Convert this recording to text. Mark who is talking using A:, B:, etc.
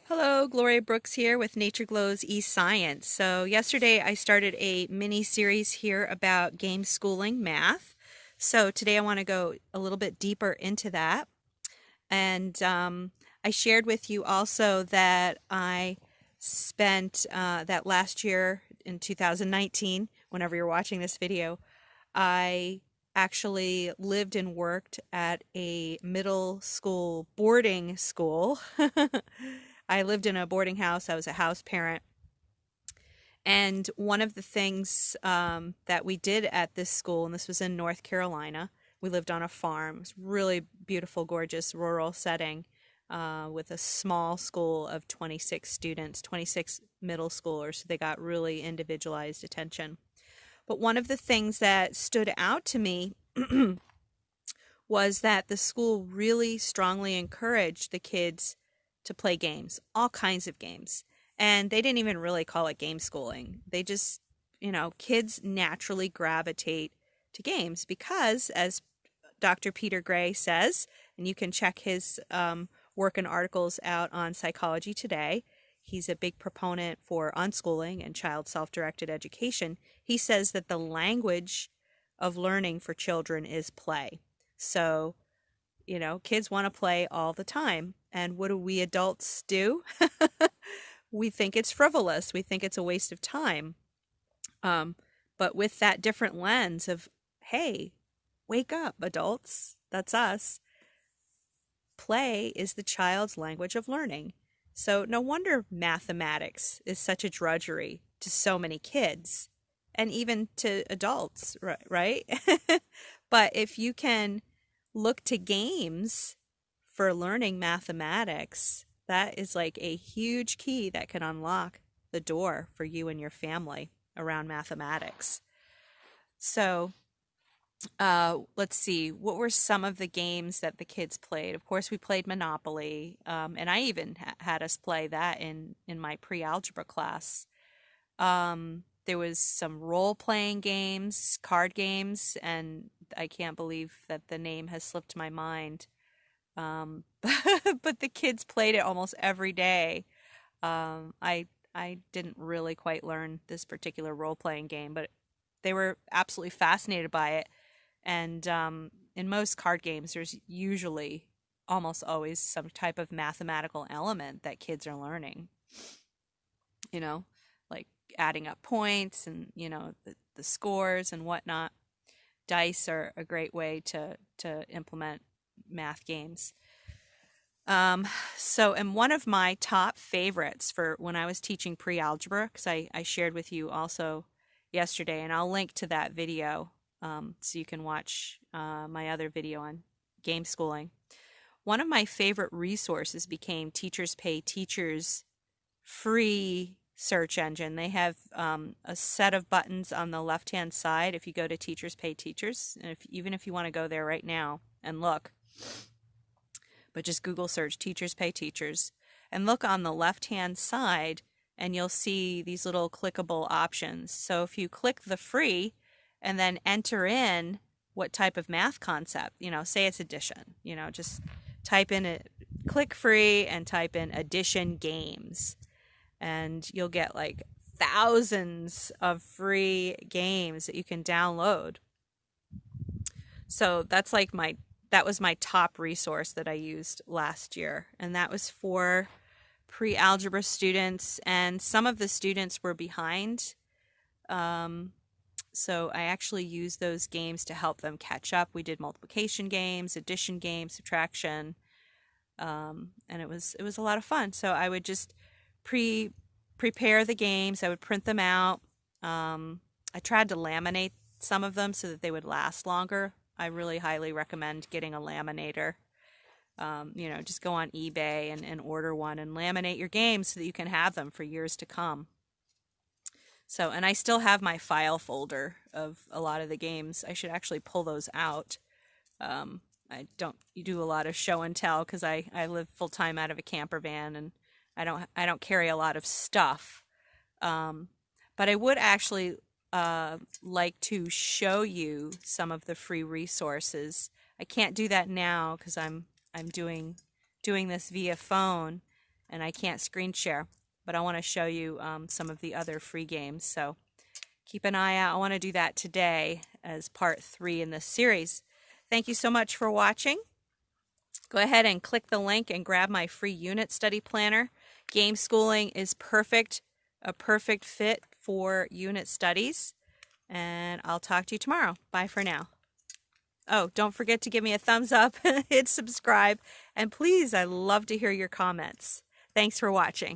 A: Hello, Gloria Brooks here with NatureGlo's eScience. So yesterday I started a mini series here about Gameschooling math. So today I want to go a little bit deeper into that. And I shared with you also that I spent that last year in 2019, whenever you're watching this video, I actually lived and worked at a middle school boarding school. I lived in a boarding house. I was a house parent. And one of the things that we did at this school, and this was in North Carolina, we lived on a farm. It was really beautiful, gorgeous rural setting with a small school of 26 students, 26 middle schoolers. So they got really individualized attention. But one of the things that stood out to me was that the school really strongly encouraged the kids to play games, all kinds of games. And they didn't even really call it game schooling. They just, kids naturally gravitate to games because, as Dr. Peter Gray says, and you can check his work and articles out on Psychology Today, he's a big proponent for unschooling and child self-directed education. He says that the language of learning for children is play. So, kids want to play all the time. And what do we adults do? We think it's frivolous. We think it's a waste of time. But with that different lens of, hey, wake up, adults, that's us. Play is the child's language of learning. So no wonder mathematics is such a drudgery to so many kids and even to adults, right? But if you can look to games for learning mathematics, that is like a huge key that can unlock the door for you and your family around mathematics. So let's see, what were some of the games that the kids played? Of course, we played Monopoly, and I even had us play that in my pre-algebra class. There was some role-playing games, card games, and I can't believe that the name has slipped my mind. But the kids played it almost every day. I didn't really quite learn this particular role-playing game, but they were absolutely fascinated by it. And in most card games, there's usually almost always some type of mathematical element that kids are learning. Like adding up points and the scores and whatnot. Dice are a great way to implement math games. And one of my top favorites for when I was teaching pre-algebra, because I shared with you also yesterday, and I'll link to that video so you can watch my other video on Gameschooling. One of my favorite resources became Teachers Pay Teachers' free search engine. They have a set of buttons on the left-hand side if you go to Teachers Pay Teachers, and even if you want to go there right now and look, but just Google search Teachers Pay Teachers and look on the left-hand side and you'll see these little clickable options. So if you click the free and then enter in what type of math concept, say it's addition, just type in click free and type in addition games, and you'll get like thousands of free games that you can download. So that was my top resource that I used last year, and that was for pre-algebra students, and some of the students were behind. So I actually used those games to help them catch up. We did multiplication games, addition games, subtraction, and it was a lot of fun. So I would just prepare the games. I would print them out. I tried to laminate some of them so that they would last longer. I really highly recommend getting a laminator. Just go on eBay and order one and laminate your games so that you can have them for years to come. So, and I still have my file folder of a lot of the games. I should actually pull those out. I don't do a lot of show and tell because I live full time out of a camper van and I don't carry a lot of stuff. But I would actually like to show you some of the free resources. I can't do that now because I'm doing this via phone, and I can't screen share, but I want to show you some of the other free games. So keep an eye out. I want to do that today as part 3 in this series. Thank you so much for watching. Go ahead and click the link and grab my free unit study planner. Gameschooling is perfect, a perfect fit for unit studies. And I'll talk to you tomorrow. Bye for now. Oh, don't forget to give me a thumbs up, hit subscribe, and please, I love to hear your comments. Thanks for watching.